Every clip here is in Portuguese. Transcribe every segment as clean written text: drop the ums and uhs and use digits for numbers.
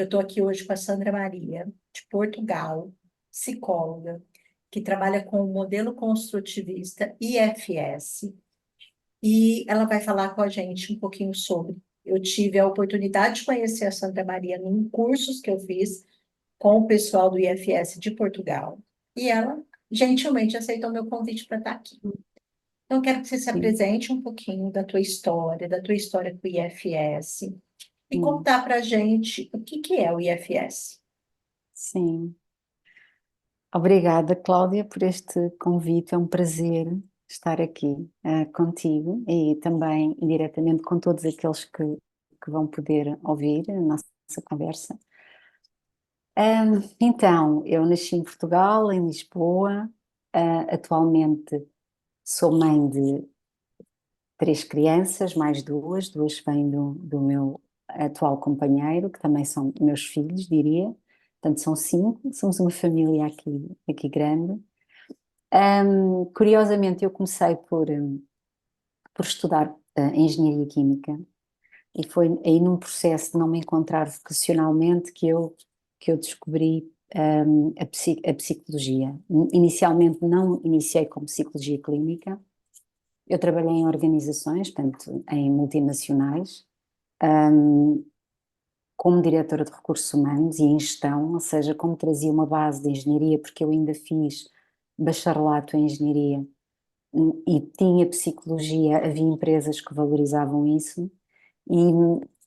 Eu estou aqui hoje com a Sandra Maria, de Portugal, psicóloga, que trabalha com o modelo construtivista IFS, e ela vai falar com a gente um pouquinho sobre. Eu tive a oportunidade de conhecer a Sandra Maria em cursos que eu fiz com o pessoal do IFS de Portugal, e ela gentilmente aceitou meu convite para estar aqui. Então, eu quero que você se Sim, apresente um pouquinho da tua história com o IFS, e sim, contar para a gente o que que é o IFS. sim. Obrigada, Cláudia, por este convite. É um prazer estar aqui contigo e também diretamente com todos aqueles que vão poder ouvir a nossa conversa. Então, eu nasci em Portugal, em Lisboa. Atualmente sou mãe de três crianças, mais duas vêm do meu atual companheiro, que também são meus filhos, diria. Portanto, são cinco, somos uma família aqui grande. Curiosamente, eu comecei por estudar engenharia química e foi aí num processo de não me encontrar vocacionalmente que eu descobri a psicologia. Inicialmente não iniciei com psicologia clínica, eu trabalhei em organizações, portanto, em multinacionais, hum, como diretora de recursos humanos e em gestão, ou seja, como trazia uma base de engenharia, porque eu ainda fiz bacharelato em engenharia e tinha psicologia, havia empresas que valorizavam isso, e,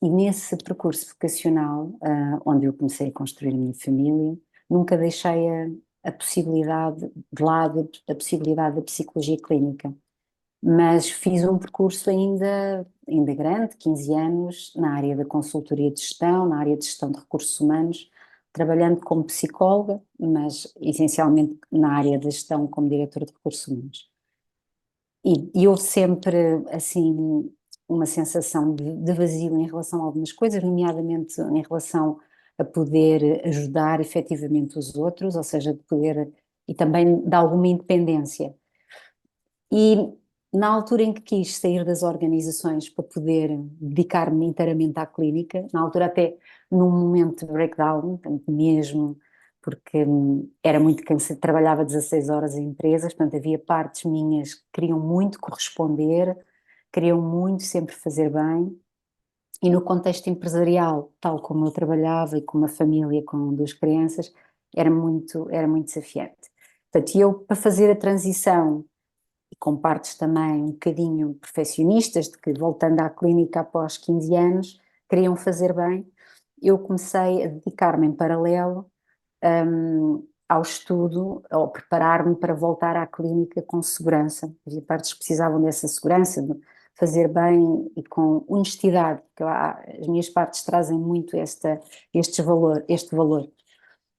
e nesse percurso vocacional, onde eu comecei a construir a minha família, nunca deixei a possibilidade de lado, a possibilidade da psicologia clínica, mas fiz um percurso ainda grande, 15 anos, na área da consultoria de gestão, na área de gestão de recursos humanos, trabalhando como psicóloga, mas essencialmente na área da gestão como diretora de recursos humanos. E houve sempre, assim, uma sensação de vazio em relação a algumas coisas, nomeadamente em relação a poder ajudar efetivamente os outros, ou seja, de poder, e também de alguma independência. E na altura em que quis sair das organizações para poder dedicar-me inteiramente à clínica, na altura até num momento de breakdown, portanto, mesmo porque era muito cansado, trabalhava 16 horas em empresas, portanto havia partes minhas que queriam muito corresponder, queriam muito sempre fazer bem, e no contexto empresarial, tal como eu trabalhava e com uma família com duas crianças, era muito desafiante. Portanto, eu para fazer a transição e com partes também um bocadinho perfeccionistas, de que voltando à clínica após 15 anos, queriam fazer bem, eu comecei a dedicar-me em paralelo ao estudo, ao preparar-me para voltar à clínica com segurança. Havia partes que precisavam dessa segurança, de fazer bem e com honestidade, porque as minhas partes trazem muito este valor.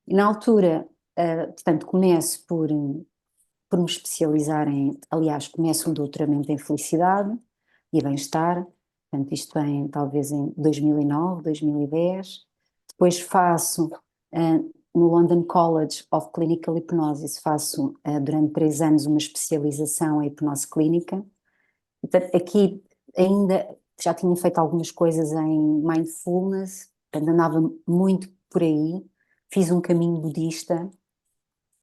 E na altura, portanto, começo por me especializar aliás, começo um doutoramento em felicidade e bem-estar, portanto isto talvez em 2009, 2010, depois faço no London College of Clinical Hypnosis, faço durante 3 anos uma especialização em hipnose clínica, portanto aqui ainda já tinha feito algumas coisas em mindfulness, portanto andava muito por aí, fiz um caminho budista.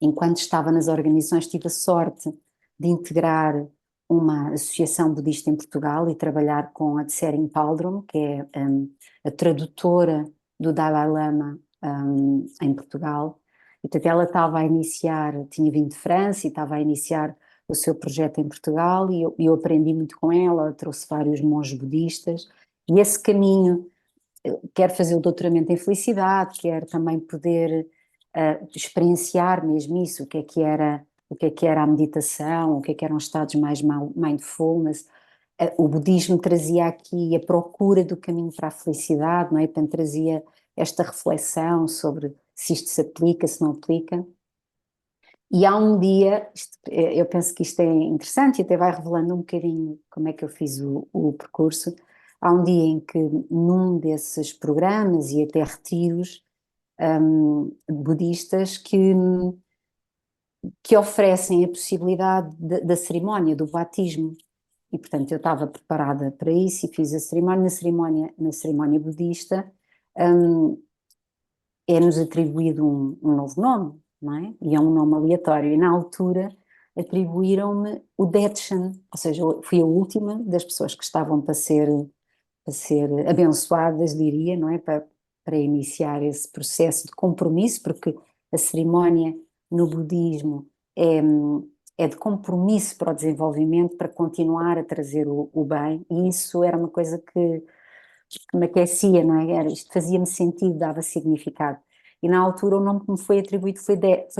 Enquanto estava nas organizações, tive a sorte de integrar uma associação budista em Portugal e trabalhar com a Tsering Paldrum, que é a tradutora do Dalai Lama em Portugal. E, portanto, ela estava a iniciar, tinha vindo de França e estava a iniciar o seu projeto em Portugal e eu aprendi muito com ela, trouxe vários monges budistas e esse caminho, quero fazer o doutoramento em felicidade, quero também poder experienciar mesmo isso, o que é que era a meditação, o que eram os estados mais mindfulness. O budismo trazia aqui a procura do caminho para a felicidade, não é? Portanto, trazia esta reflexão sobre se isto se aplica, se não aplica. E há um dia, eu penso que isto é interessante e até vai revelando um bocadinho como é que eu fiz o percurso. Há um dia em que, num desses programas e até retiros budistas, que oferecem a possibilidade da cerimónia, do batismo. E, portanto, eu estava preparada para isso e fiz a cerimónia. Na cerimónia budista, hum, é-nos atribuído um novo nome, não é? E é um nome aleatório. E na altura atribuíram-me o Detchen, ou seja, eu fui a última das pessoas que estavam para ser abençoadas, diria, não é? Para iniciar esse processo de compromisso, porque a cerimónia no budismo é, é de compromisso para o desenvolvimento, para continuar a trazer o bem, e isso era uma coisa que me aquecia, não é? Isto fazia-me sentido, dava significado. E na altura o nome que me foi atribuído foi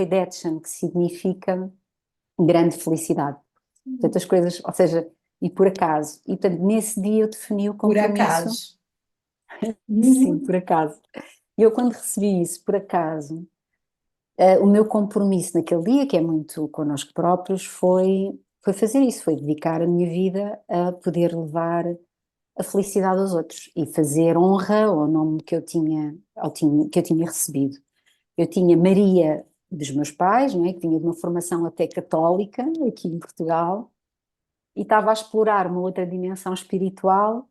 Detchen, que significa grande felicidade. Portanto, as coisas, ou seja, e por acaso. E portanto, nesse dia eu defini o Por compromisso, acaso. sim, por acaso. E eu quando recebi isso, por acaso, o meu compromisso naquele dia, que é muito connosco próprios, foi fazer isso, foi dedicar a minha vida a poder levar a felicidade aos outros e fazer honra ao nome que eu tinha, que eu tinha recebido. Eu tinha Maria dos meus pais, não é? Que tinha de uma formação até católica aqui em Portugal, e estava a explorar uma outra dimensão espiritual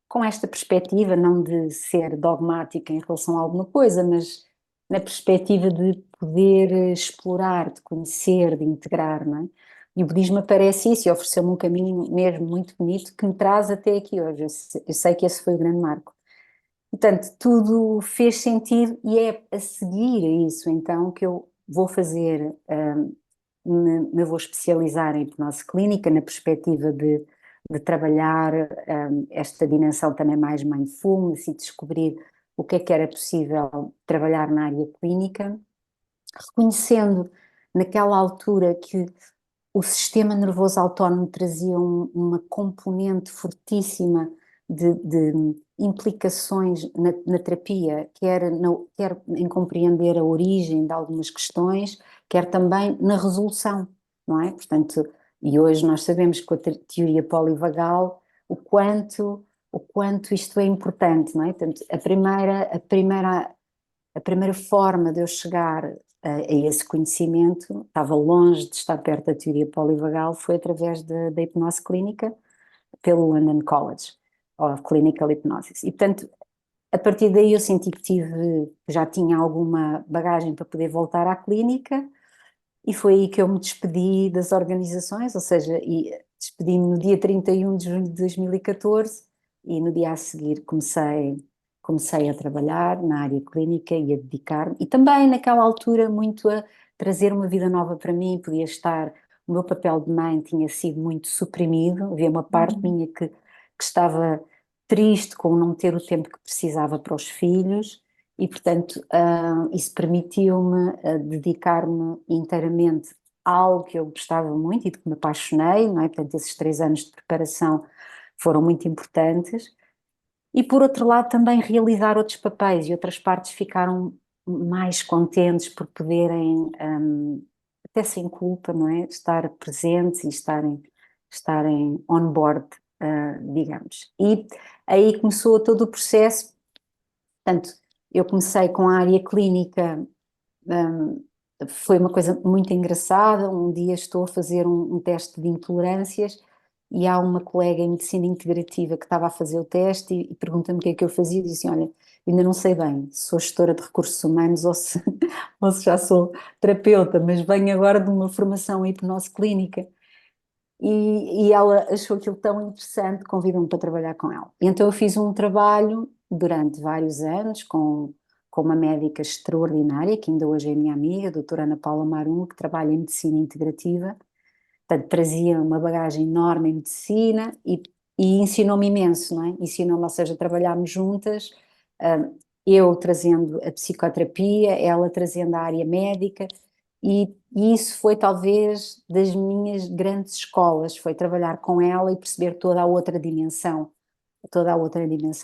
com esta perspectiva, não de ser dogmática em relação a alguma coisa, mas na perspectiva de poder explorar, de conhecer, de integrar, não é? E o budismo aparece isso e ofereceu-me um caminho mesmo muito bonito que me traz até aqui hoje. Eu sei que esse foi o grande marco. Portanto, tudo fez sentido e é a seguir a isso então que eu vou fazer, me vou especializar em hipnose clínica na perspectiva de trabalhar esta dimensão também mais mindfulness e descobrir o que era possível trabalhar na área clínica, reconhecendo naquela altura que o sistema nervoso autónomo trazia uma componente fortíssima de implicações na terapia, quer em compreender a origem de algumas questões, quer também na resolução, não é? Portanto, e hoje nós sabemos que com a teoria polivagal o quanto isto é importante, não é? Portanto, a primeira forma de eu chegar a esse conhecimento, estava longe de estar perto da teoria polivagal, foi através da hipnose clínica pelo London College of Clinical Hypnosis. E, portanto, a partir daí eu senti que já tinha alguma bagagem para poder voltar à clínica e foi aí que eu me despedi das organizações, ou seja, despedi-me no dia 31 de junho de 2014 e no dia a seguir comecei a trabalhar na área clínica e a dedicar-me, e também naquela altura muito a trazer uma vida nova para mim, podia estar, o meu papel de mãe tinha sido muito suprimido, havia uma parte minha que estava triste com não ter o tempo que precisava para os filhos, e, portanto, isso permitiu-me dedicar-me inteiramente a algo que eu gostava muito e de que me apaixonei, não é? Portanto, esses 3 anos de preparação foram muito importantes. E, por outro lado, também realizar outros papéis e outras partes ficaram mais contentes por poderem, até sem culpa, não é? Estar presentes e estarem on board, digamos. E aí começou todo o processo. Portanto, eu comecei com a área clínica, hum, foi uma coisa muito engraçada. Um dia estou a fazer um teste de intolerâncias e há uma colega em medicina integrativa que estava a fazer o teste e pergunta-me o que é que eu fazia e disse, olha, ainda não sei bem se sou gestora de recursos humanos ou se, ou se já sou terapeuta, mas venho agora de uma formação em hipnose clínica. E ela achou aquilo tão interessante, convidou-me para trabalhar com ela. E então eu fiz um trabalho durante vários anos com uma médica extraordinária, que ainda hoje é minha amiga, a doutora Ana Paula Marum, que trabalha em medicina integrativa. Portanto, trazia uma bagagem enorme em medicina e ensinou-me imenso, não é? Ensinou-me, ou seja, trabalhámos juntas, eu trazendo a psicoterapia, ela trazendo a área médica, e isso foi talvez das minhas grandes escolas, foi trabalhar com ela e perceber toda a outra dimensão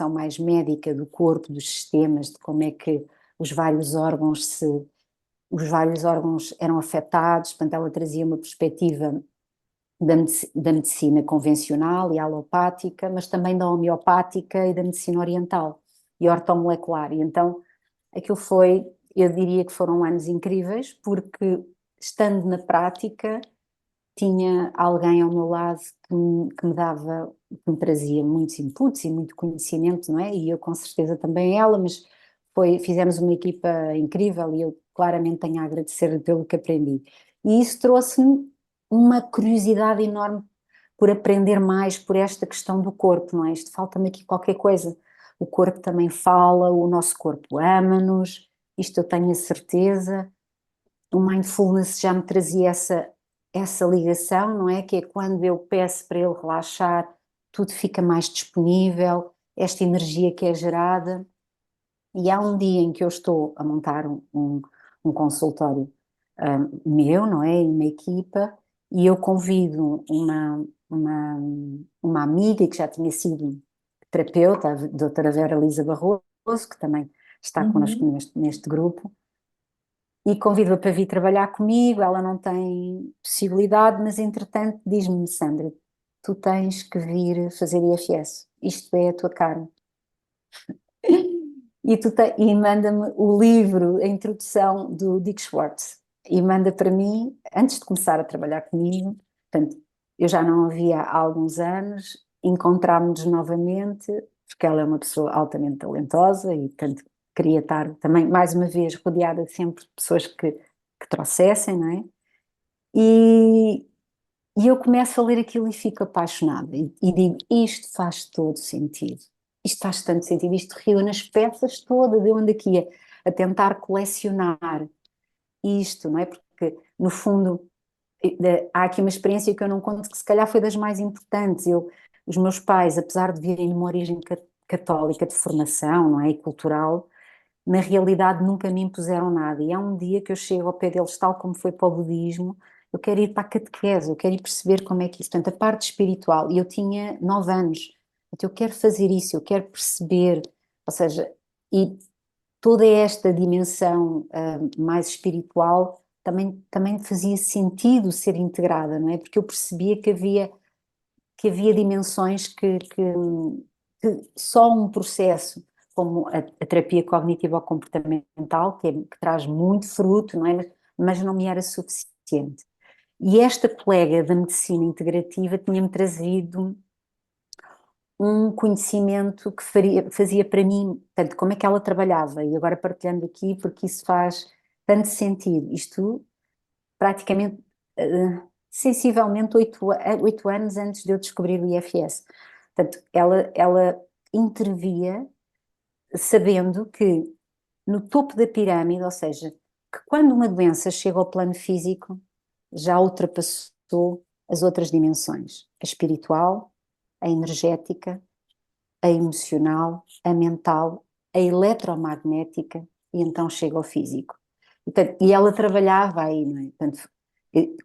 mais médica do corpo, dos sistemas, de como é que os vários órgãos os vários órgãos eram afetados. Portanto, ela trazia uma perspectiva da medicina convencional e alopática, mas também da homeopática e da medicina oriental e ortomolecular. E então aquilo foi, eu diria que foram anos incríveis, porque estando na prática tinha alguém ao meu lado que me dava, que me trazia muitos inputs e muito conhecimento, não é? E eu com certeza também ela, mas fizemos uma equipa incrível e eu claramente tenho a agradecer pelo que aprendi. E isso trouxe-me uma curiosidade enorme por aprender mais por esta questão do corpo, não é? Isto falta-me aqui qualquer coisa. O corpo também fala, o nosso corpo ama-nos, isto eu tenho a certeza. O mindfulness já me trazia essa ligação, não é? Que é quando eu peço para ele relaxar, tudo fica mais disponível, esta energia que é gerada. E há um dia em que eu estou a montar um consultório meu, não é? E uma equipa, e eu convido uma, uma amiga que já tinha sido terapeuta, a doutora Vera Lisa Barroso, que também está connosco Uhum. neste grupo, e convido-a para vir trabalhar comigo. Ela não tem possibilidade, mas entretanto diz-me: Sandra, tu tens que vir fazer IFS, isto é a tua cara. E manda-me o livro, a introdução do Dick Schwartz, e manda para mim, antes de começar a trabalhar comigo. Portanto, eu já não a via há alguns anos, encontrámos-nos novamente, porque ela é uma pessoa altamente talentosa e, portanto, queria estar também, mais uma vez, rodeada sempre de pessoas que trouxessem, não é? E, e eu começo a ler aquilo e fico apaixonada e digo, isto faz todo sentido. Isto faz tanto sentido, isto reúne as peças todas, eu ando aqui a tentar colecionar isto, não é? Porque, no fundo, há aqui uma experiência que eu não conto, que se calhar foi das mais importantes. Os meus pais, apesar de virem de uma origem católica de formação, não é? E cultural, na realidade nunca me impuseram nada. E há um dia que eu chego ao pé deles, tal como foi para o budismo, eu quero ir para a catequese, eu quero ir perceber como é que isso, portanto, a parte espiritual, e eu tinha 9 anos, então eu quero fazer isso, eu quero perceber, ou seja, e toda esta dimensão mais espiritual também fazia sentido ser integrada, não é? Porque eu percebia que havia dimensões que só um processo como a terapia cognitivo-comportamental, que traz muito fruto, não é? Mas não me era suficiente. E esta colega da medicina integrativa tinha-me trazido um conhecimento que fazia para mim, tanto como é que ela trabalhava, e agora partilhando aqui, porque isso faz tanto sentido. Isto praticamente, sensivelmente 8 anos antes de eu descobrir o IFS. Portanto, ela intervia sabendo que no topo da pirâmide, ou seja, que quando uma doença chega ao plano físico, já ultrapassou as outras dimensões, a espiritual, a energética, a emocional, a mental, a eletromagnética e então chega ao físico. E ela trabalhava aí, não é? Portanto,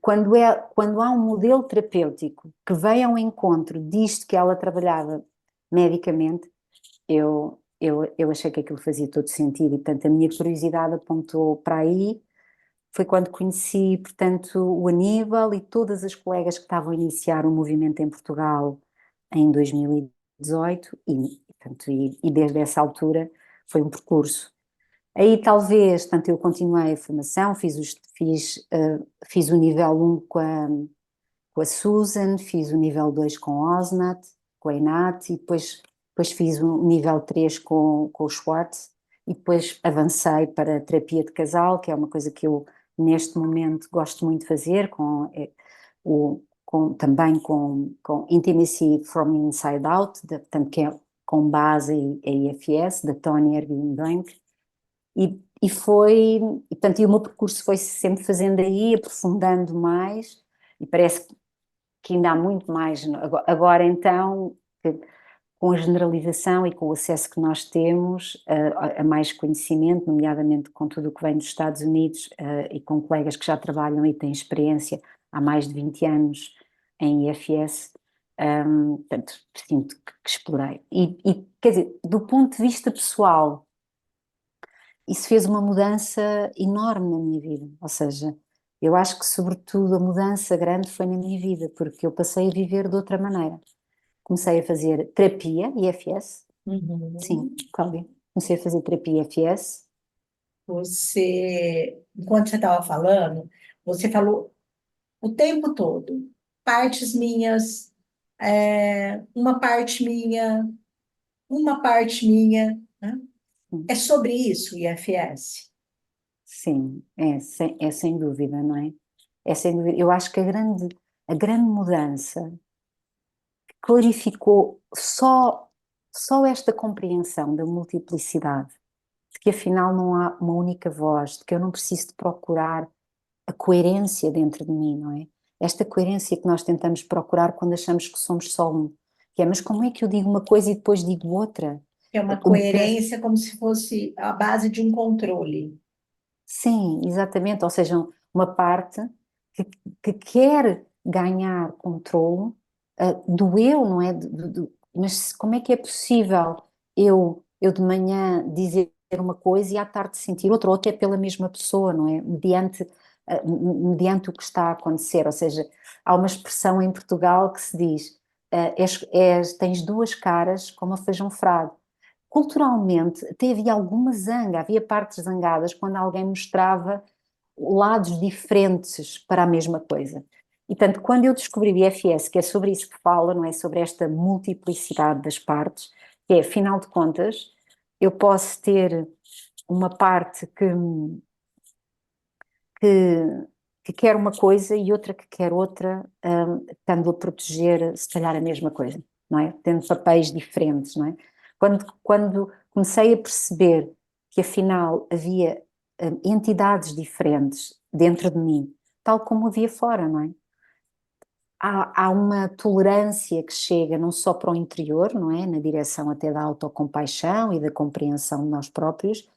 quando há um modelo terapêutico que vem ao encontro disto que ela trabalhava medicamente, eu achei que aquilo fazia todo sentido e, portanto, a minha curiosidade apontou para aí. Foi quando conheci, portanto, o Aníbal e todas as colegas que estavam a iniciar o movimento em Portugal em 2018 portanto, e desde essa altura foi um percurso. Aí talvez, portanto, eu continuei a formação, fiz o nível 1 com a Susan, fiz o nível 2 com a Osnat, com a Inat, e depois fiz o nível 3 com o Schwartz, e depois avancei para a terapia de casal, que é uma coisa que eu neste momento gosto muito de fazer, também com Intimacy from Inside Out, portanto, que é com base em IFS, da Tony Erwin Blank, e o meu percurso foi sempre fazendo aí, aprofundando mais, e parece que ainda há muito mais. Agora então, com a generalização e com o acesso que nós temos a mais conhecimento, nomeadamente com tudo o que vem dos Estados Unidos, e com colegas que já trabalham e têm experiência há mais de 20 anos em IFS, portanto, sinto que explorei. Quer dizer, do ponto de vista pessoal, isso fez uma mudança enorme na minha vida. Ou seja, eu acho que, sobretudo, a mudança grande foi na minha vida, porque eu passei a viver de outra maneira. Comecei a fazer terapia, IFS, sim, Uhum. Cláudia. Comecei a fazer terapia IFS. Enquanto você estava falando, você falou o tempo todo, partes minhas, uma parte minha, né? É sobre isso, o IFS. Sim, é sem dúvida, não é? É sem dúvida. Eu acho que a grande mudança clarificou só esta compreensão da multiplicidade, de que afinal não há uma única voz, de que eu não preciso de procurar a coerência dentro de mim, não é? Esta coerência que nós tentamos procurar quando achamos que somos só um, que é, mas como é que eu digo uma coisa e depois digo outra? É uma Como penso, coerência como se fosse a base de um controle. sim, exatamente, ou seja, uma parte que, que quer ganhar controlo, do eu, não é? Mas como é que é possível eu de manhã dizer uma coisa e à tarde sentir outra, ou até pela mesma pessoa, não é? Mediante o que está a acontecer, ou seja, há uma expressão em Portugal que se diz, tens duas caras como a feijão frade. Culturalmente, até havia alguma zanga, havia partes zangadas quando alguém mostrava lados diferentes para a mesma coisa. E tanto quando eu descobri o IFS, que é sobre isso que fala, não é? Sobre esta multiplicidade das partes, que é, afinal de contas, eu posso ter uma parte que, que quer uma coisa e outra que quer outra, estando a proteger, se calhar, a mesma coisa, não é? Tendo papéis diferentes, não é? Quando comecei a perceber que, afinal, havia entidades diferentes dentro de mim, tal como havia fora, não é? Há uma tolerância que chega não só para o interior, não é? Na direção até da autocompaixão e da compreensão de nós próprios,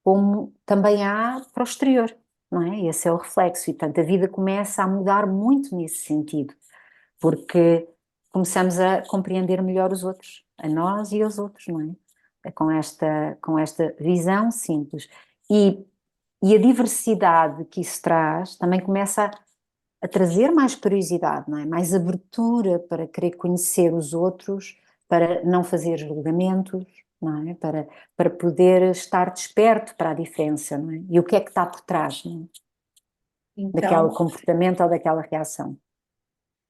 como também há para o exterior, não é? Esse é o reflexo, e portanto a vida começa a mudar muito nesse sentido, porque começamos a compreender melhor os outros, a nós e aos outros, não é? Com esta visão simples. E, e a diversidade que isso traz também começa a trazer mais curiosidade, não é? Mais abertura para querer conhecer os outros, para não fazer julgamentos, não é? Para poder estar desperto para a diferença, não é? E o que é que está por trás, não é? Daquele Então, comportamento ou daquela reação.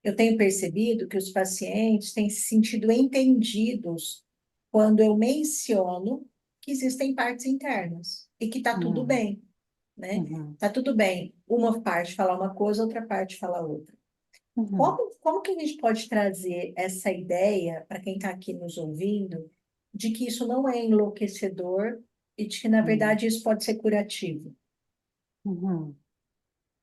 eu tenho percebido que os pacientes têm se sentido entendidos quando eu menciono que existem partes internas e que está tudo Uhum, bem, né? uhum, Tá tudo bem uma parte falar uma coisa, outra parte falar outra. uhum, Como que a gente pode trazer essa ideia para quem está aqui nos ouvindo de que isso não é enlouquecedor e de que, na uhum, verdade, isso pode ser curativo? uhum.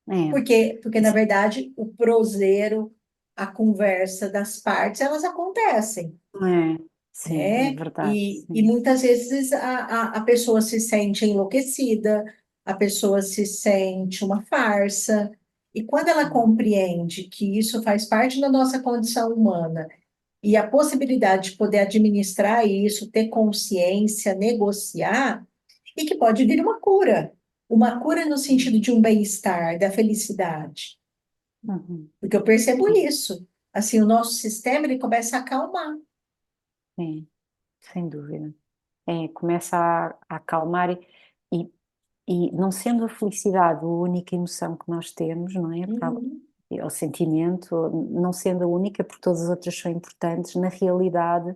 É, Porque na verdade, o proseiro, a conversa das partes, elas acontecem, é, sim, é né? verdade, E sim. muitas vezes a pessoa se sente enlouquecida, a pessoa se sente uma farsa. E quando ela Uhum, compreende que isso faz parte da nossa condição humana e a possibilidade de poder administrar isso, ter consciência, negociar, e que pode vir uma cura no sentido de um bem-estar, da felicidade. uhum, Porque eu percebo sim, isso. Assim, o nosso sistema ele começa a acalmar. sim, sem dúvida. É, começa a acalmar e, e não sendo a felicidade a única emoção que nós temos, não é? Uhum. E o sentimento, não sendo a única, porque todas as outras são importantes, na realidade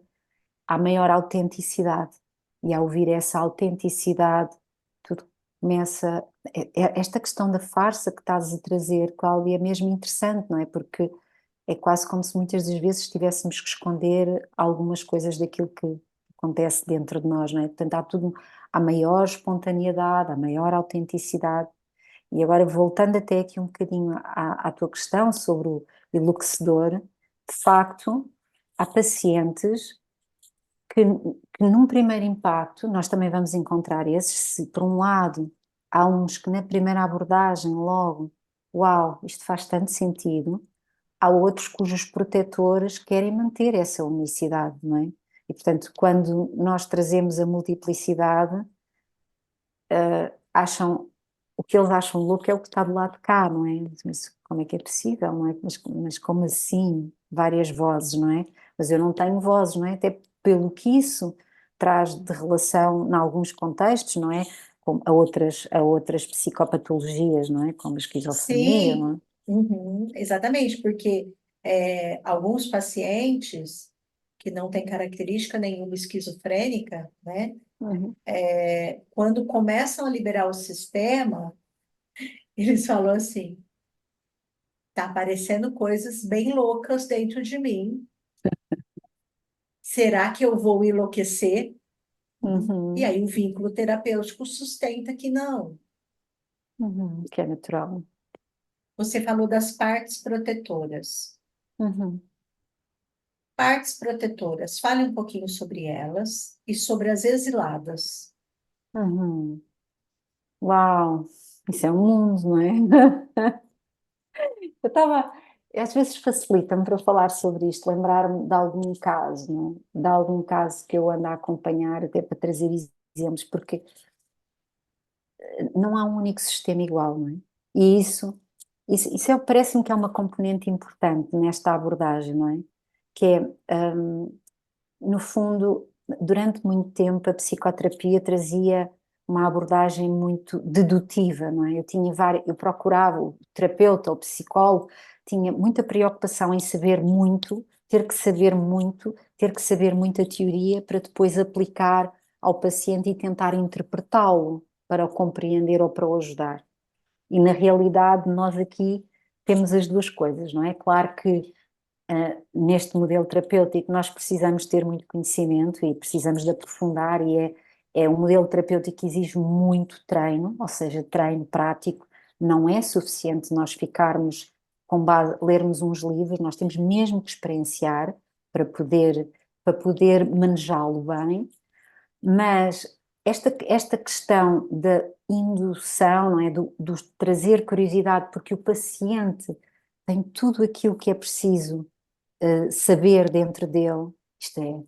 há maior autenticidade. E ao ouvir essa autenticidade, tudo começa. Esta questão da farsa que estás a trazer, Cláudia, é mesmo interessante, não é? Porque é quase como se muitas das vezes tivéssemos que esconder algumas coisas daquilo que acontece dentro de nós, não é? Portanto, há maior espontaneidade, há maior autenticidade. E agora, voltando até aqui um bocadinho à tua questão sobre o enlouquecedor, de facto, há pacientes que num primeiro impacto, nós também vamos encontrar esses, se por um lado há uns que na primeira abordagem logo, uau, isto faz tanto sentido, há outros cujos protetores querem manter essa unicidade, não é? E portanto, quando nós trazemos a multiplicidade, acham, o que eles acham louco é o que está do lado de cá, não é? Mas como é que é possível, não é? Mas como assim? Várias vozes, não é? Mas eu não tenho vozes, não é? Até pelo que isso traz de relação, em alguns contextos, não é? Como a outras psicopatologias, não é? Como a esquizofrenia, Sim, não é? uhum, exatamente, porque alguns pacientes que não tem característica nenhuma esquizofrênica, né? Uhum. Quando começam a liberar o sistema, eles falam assim, tá aparecendo coisas bem loucas dentro de mim. Será que eu vou enlouquecer? E Uhum. aí o vínculo terapêutico sustenta que não. Uhum. Que é natural. Você falou das partes protetoras. Uhum. Partes protetoras, fale um pouquinho sobre elas e sobre as exiladas. Uhum. Uau, isso é um mundo, não é? Eu estava, às vezes facilita-me para falar sobre isto, lembrar-me de algum caso, não é? De algum caso que eu ando a acompanhar, até para trazer exemplos, porque não há um único sistema igual, não é? E parece-me que é uma componente importante nesta abordagem, não é? Que é, no fundo, durante muito tempo a psicoterapia trazia uma abordagem muito dedutiva, não é? Eu procurava o terapeuta, o psicólogo, tinha muita preocupação em saber muito, ter que saber muita teoria para depois aplicar ao paciente e tentar interpretá-lo para o compreender ou para o ajudar. E na realidade nós aqui temos as duas coisas, não é? Claro que neste modelo terapêutico nós precisamos ter muito conhecimento e precisamos de aprofundar é um modelo terapêutico que exige muito treino, ou seja, treino prático. Não é suficiente nós ficarmos com base, lermos uns livros, nós temos mesmo que experienciar para poder manejá-lo bem, mas esta questão da indução, não é? Do trazer curiosidade, porque o paciente tem tudo aquilo que é preciso saber dentro dele, isto é,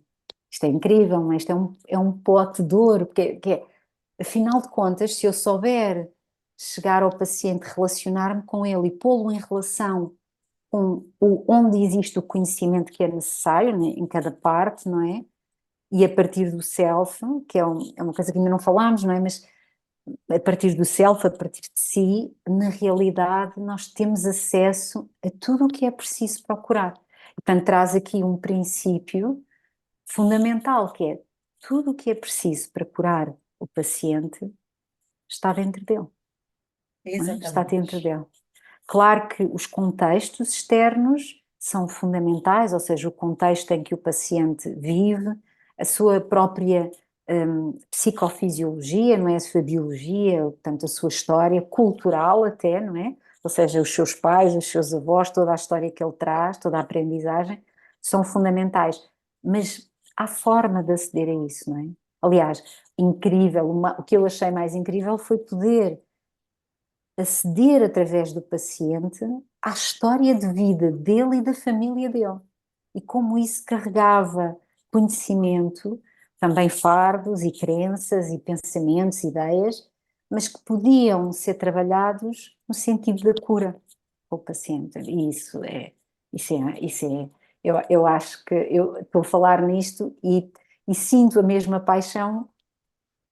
isto é incrível, não é? Isto é um pote de ouro, afinal de contas, se eu souber chegar ao paciente, relacionar-me com ele e pô-lo em relação com onde existe o conhecimento que é necessário, né, em cada parte, não é? E a partir do self, que é uma coisa que ainda não falámos, não é? Mas a partir do self, a partir de si, na realidade, nós temos acesso a tudo o que é preciso procurar. Portanto, traz aqui um princípio fundamental, que é tudo o que é preciso para curar o paciente está dentro dele, não é? Está dentro Exatamente. dele. Claro que os contextos externos são fundamentais, ou seja, o contexto em que o paciente vive, a sua própria psicofisiologia, não é? A sua biologia, portanto, a sua história cultural até, não é? Ou seja, os seus pais, os seus avós, toda a história que ele traz, toda a aprendizagem, são fundamentais. Mas há forma de aceder a isso, não é? Aliás, incrível, o que eu achei mais incrível foi poder aceder através do paciente à história de vida dele e da família dele. E como isso carregava conhecimento, também fardos e crenças e pensamentos, ideias, mas que podiam ser trabalhados no sentido da cura para o paciente. E eu acho que eu estou a falar nisto e sinto a mesma paixão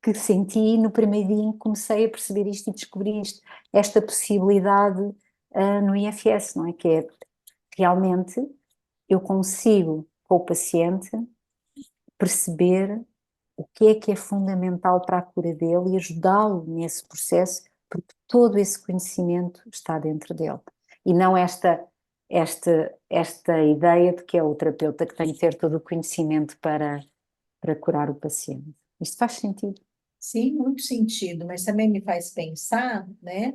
que senti no primeiro dia em que comecei a perceber isto e descobri isto, esta possibilidade no IFS, não é? Que é realmente eu consigo, com o paciente, perceber o que é fundamental para a cura dele e ajudá-lo nesse processo, porque todo esse conhecimento está dentro dele. E não esta ideia de que é o terapeuta que tem que ter todo o conhecimento para curar o paciente. Isto faz sentido. Sim, muito sentido, mas também me faz pensar, né,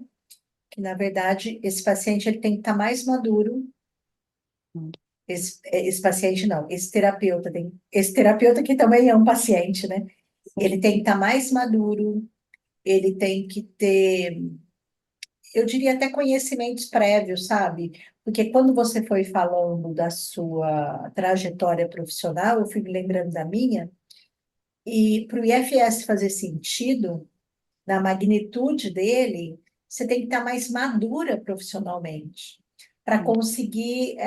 que na verdade esse paciente ele tem que estar mais maduro. Hum. Esse paciente não, esse terapeuta que também é um paciente, né? Sim. Ele tem que estar mais maduro, ele tem que ter, eu diria até conhecimentos prévios, sabe? Porque quando você foi falando da sua trajetória profissional, eu fui me lembrando da minha, e para o IFS fazer sentido, na magnitude dele, você tem que estar mais madura profissionalmente, para Hum. conseguir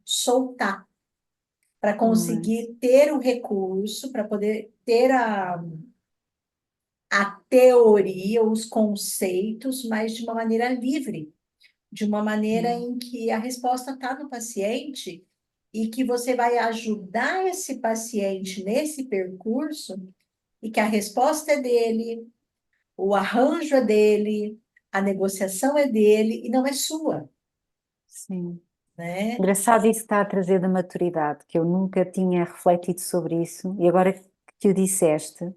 soltar, para Hum. conseguir ter o recurso, para poder ter a teoria, os conceitos, mas de uma maneira livre, de uma maneira Hum. em que a resposta está no paciente e que você vai ajudar esse paciente nesse percurso e que a resposta é dele, o arranjo é dele, a negociação é dele e não é sua, sim. né? Engraçado isso que está a trazer da maturidade, que eu nunca tinha refletido sobre isso, e agora que o disseste,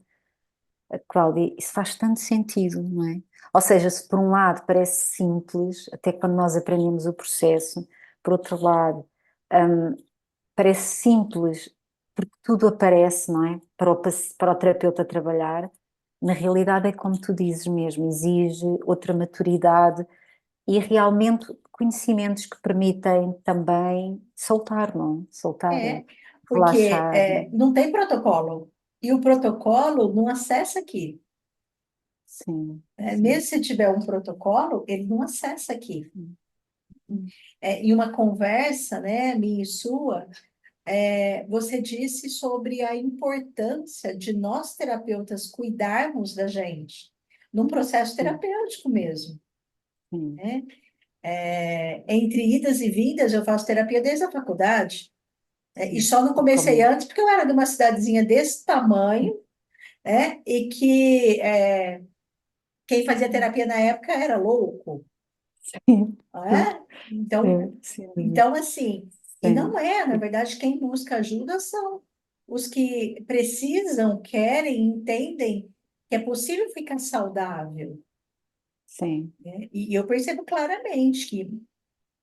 Cláudia, isso faz tanto sentido, não é? Ou seja, se por um lado parece simples, até quando nós aprendemos o processo, por outro lado, hum, parece simples porque tudo aparece, não é? Para o terapeuta trabalhar, na realidade é como tu dizes mesmo, exige outra maturidade e realmente conhecimentos que permitem também soltar, não é? Soltar, É, porque relaxar, não tem protocolo. E o protocolo não acessa aqui. sim, Né? sim. Mesmo se tiver um protocolo, ele não acessa aqui. Hum, hum, Em uma conversa, né, minha e sua, você disse sobre a importância de nós terapeutas cuidarmos da gente, num processo sim, terapêutico mesmo, sim. né? Entre idas e vindas, eu faço terapia desde a faculdade, e Sim. só não E comecei como? antes porque eu era de uma cidadezinha desse tamanho, né? E que quem fazia terapia na época era louco, Sim, não é? Então, sim, sim, então assim, e não sim, é, na verdade, quem busca ajuda são os que precisam, querem, entendem que é possível ficar saudável, sim. né? E eu percebo claramente que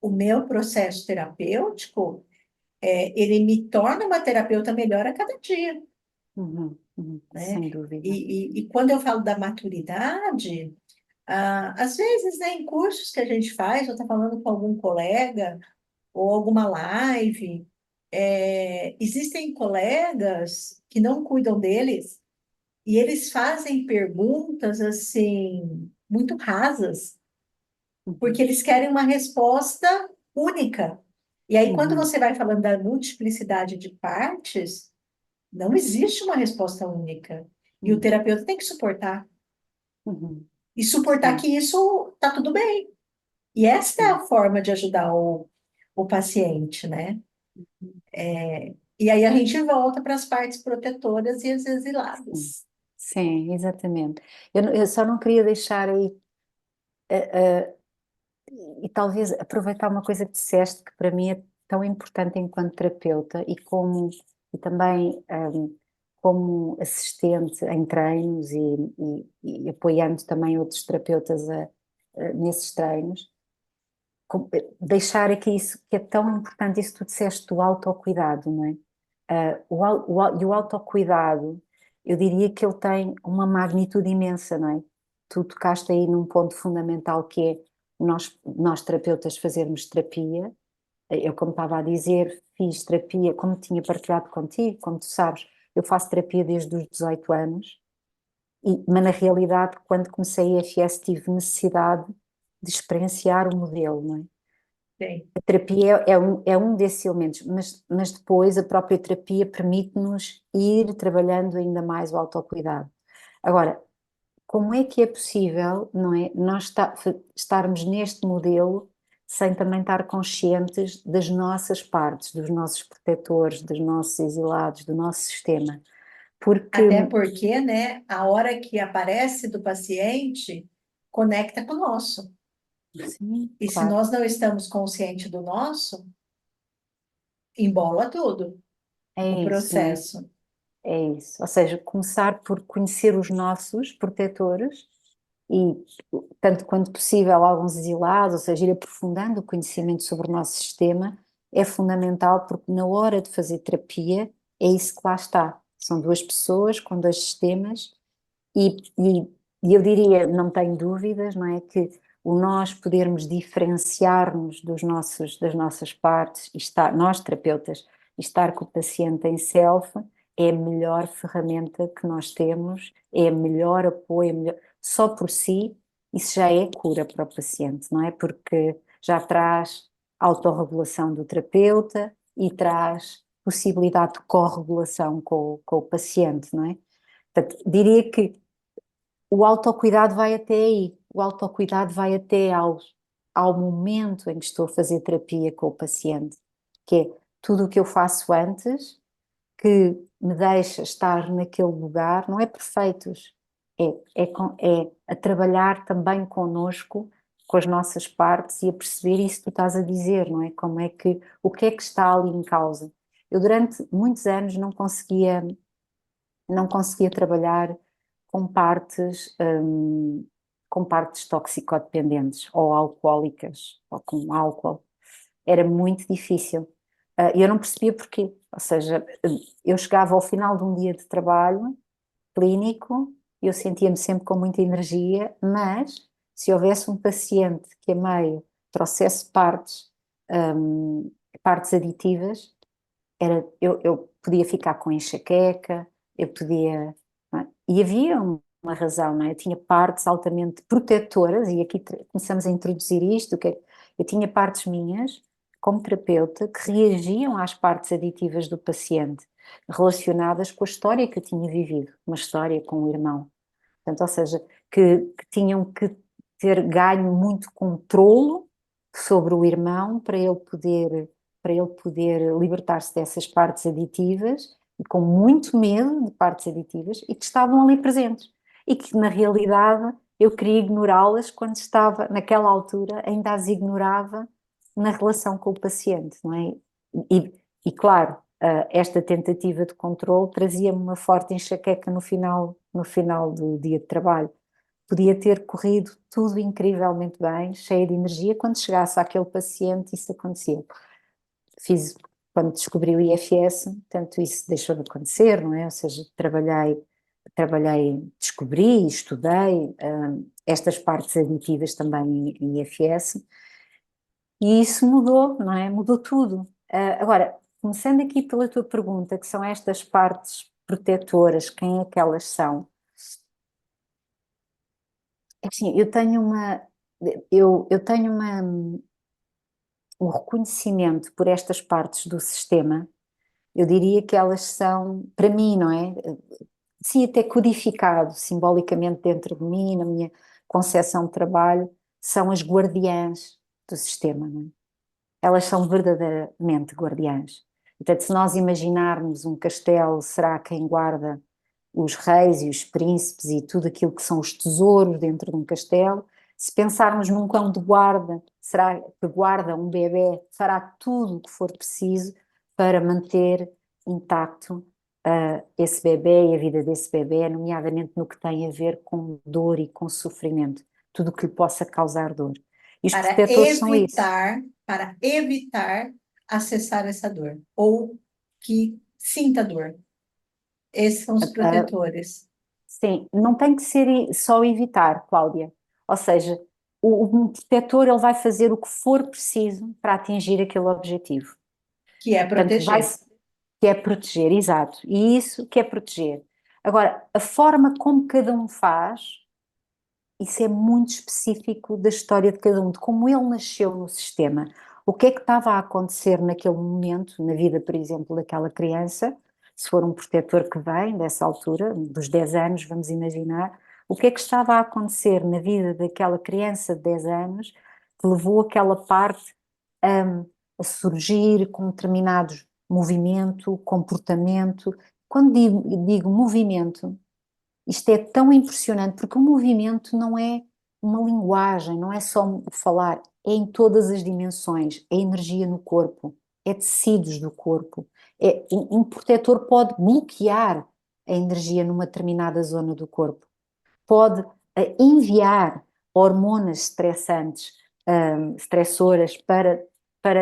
o meu processo terapêutico, ele me torna uma terapeuta melhor a cada dia, Uhum, uhum, né? sem dúvida. E quando eu falo da maturidade, às vezes, né, em cursos que a gente faz, eu estou falando com algum colega, ou alguma live, existem colegas que não cuidam deles e eles fazem perguntas assim muito rasas, porque Uhum, eles querem uma resposta única. E aí, quando uhum, você vai falando da multiplicidade de partes, não existe uma resposta única. E o uhum, terapeuta tem que suportar. uhum. E suportar Sim, que isso está tudo bem. E esta é a sim, forma de ajudar o paciente, né? uhum, E aí a gente volta para as partes protetoras e as sim, exiladas. sim, exatamente. Eu só não queria deixar aí, eh, e talvez aproveitar uma coisa que disseste que para mim é tão importante enquanto terapeuta e também como assistente em treinos e apoiando também outros terapeutas nesses treinos, deixar aqui isso que é tão importante, isso que tu disseste do autocuidado, não é? E o autocuidado, eu diria que ele tem uma magnitude imensa, não é? Tu tocaste aí num ponto fundamental que é nós terapeutas fazermos terapia. Eu, como estava a dizer, fiz terapia, como tinha partilhado contigo, como tu sabes, eu faço terapia desde os 18 anos, mas na realidade, quando comecei a EFS, tive necessidade de experienciar o modelo, não é? Sim. A terapia é um desses elementos, mas depois a própria terapia permite-nos ir trabalhando ainda mais o autocuidado. Agora, como é que é possível, não é, estarmos neste modelo sem também estar conscientes das nossas partes, dos nossos protetores, dos nossos exilados, do nosso sistema? Porque, Até porque, né, a hora que aparece do paciente conecta com o nosso. sim, E se claro, nós não estamos conscientes do nosso, embola tudo é o isso, não é? processo. É isso. Ou seja, começar por conhecer os nossos protetores e, tanto quanto possível, alguns exilados, ou seja, ir aprofundando o conhecimento sobre o nosso sistema, é fundamental porque na hora de fazer terapia é isso que lá está. São duas pessoas com dois sistemas e, e eu diria, não tenho dúvidas, não é, que o nós podermos diferenciar-nos das nossas partes e estar, nós terapeutas, e estar com o paciente em self é a melhor ferramenta que nós temos, é a melhor apoio, só por si, isso já é cura para o paciente, não é? Porque já traz autorregulação do terapeuta e traz possibilidade de corregulação com o paciente, não é? Portanto, diria que o autocuidado vai até aí, o autocuidado vai até ao momento em que estou a fazer terapia com o paciente, que é tudo o que eu faço antes, que me deixa estar naquele lugar, não é perfeitos, é a trabalhar também connosco, com as nossas partes e a perceber isso que tu estás a dizer, não é? Como é que, o que é que está ali em causa? Eu durante muitos anos não conseguia trabalhar com partes toxicodependentes ou alcoólicas ou com álcool. Era muito difícil. E eu não percebia porquê. Ou seja, eu chegava ao final de um dia de trabalho clínico, eu sentia-me sempre com muita energia, mas se houvesse um paciente que a meio trouxesse partes aditivas, eu podia ficar com enxaqueca, eu podia, não é? E havia uma razão, não é? Eu tinha partes altamente protetoras, e aqui começamos a introduzir isto, eu tinha partes minhas, como terapeuta, que reagiam às partes aditivas do paciente, relacionadas com a história que eu tinha vivido, uma história com o irmão. Portanto, ou seja, que tinham que ter ganho muito controlo sobre o irmão para ele poder libertar-se dessas partes aditivas, e com muito medo de partes aditivas, e que estavam ali presentes. E que, na realidade, eu queria ignorá-las quando estava, naquela altura, ainda as ignorava na relação com o paciente, não é? E claro, esta tentativa de controle trazia-me uma forte enxaqueca no final do dia de trabalho. Podia ter corrido tudo incrivelmente bem, cheia de energia, quando chegasse àquele paciente isso acontecia. Fiz, quando descobri o IFS, portanto isso deixou de acontecer, não é? Ou seja, descobri, estudei estas partes aditivas também em IFS, e isso mudou, não é? Mudou tudo. Agora, começando aqui pela tua pergunta, que são estas partes protetoras, quem é que elas são? É assim, eu tenho um reconhecimento por estas partes do sistema. Eu diria que elas são, para mim, não é? Sim, até codificado simbolicamente dentro de mim, na minha concepção de trabalho, são as guardiãs do sistema, não é? Elas são verdadeiramente guardiãs. Portanto, se nós imaginarmos um castelo, será quem guarda os reis e os príncipes e tudo aquilo que são os tesouros dentro de um castelo. Se pensarmos num cão de guarda, será que guarda um bebê, fará tudo o que for preciso para manter intacto esse bebê e a vida desse bebê, nomeadamente no que tem a ver com dor e com sofrimento, tudo o que lhe possa causar dor. E os para protetores são isso. para evitar acessar essa dor, ou que sinta dor. Esses são os Ah, protetores. sim, não tem que ser só evitar, Cláudia. Ou seja, um protetor ele vai fazer o que for preciso para atingir aquele objetivo. Que é Portanto, proteger. que é proteger, exato. E isso que é proteger. Agora, a forma como cada um faz, isso é muito específico da história de cada um, de como ele nasceu no sistema. O que é que estava a acontecer naquele momento, na vida, por exemplo, daquela criança, se for um protetor que vem dessa altura, dos 10 anos, vamos imaginar, o que é que estava a acontecer na vida daquela criança de 10 anos que levou aquela parte a, a surgir com determinado movimento, comportamento. Quando digo movimento, isto é tão impressionante porque o movimento não é uma linguagem, não é só o falar, é em todas as dimensões, é energia no corpo, é tecidos do corpo. Um protetor pode bloquear a energia numa determinada zona do corpo, pode enviar hormonas estressantes, estressoras para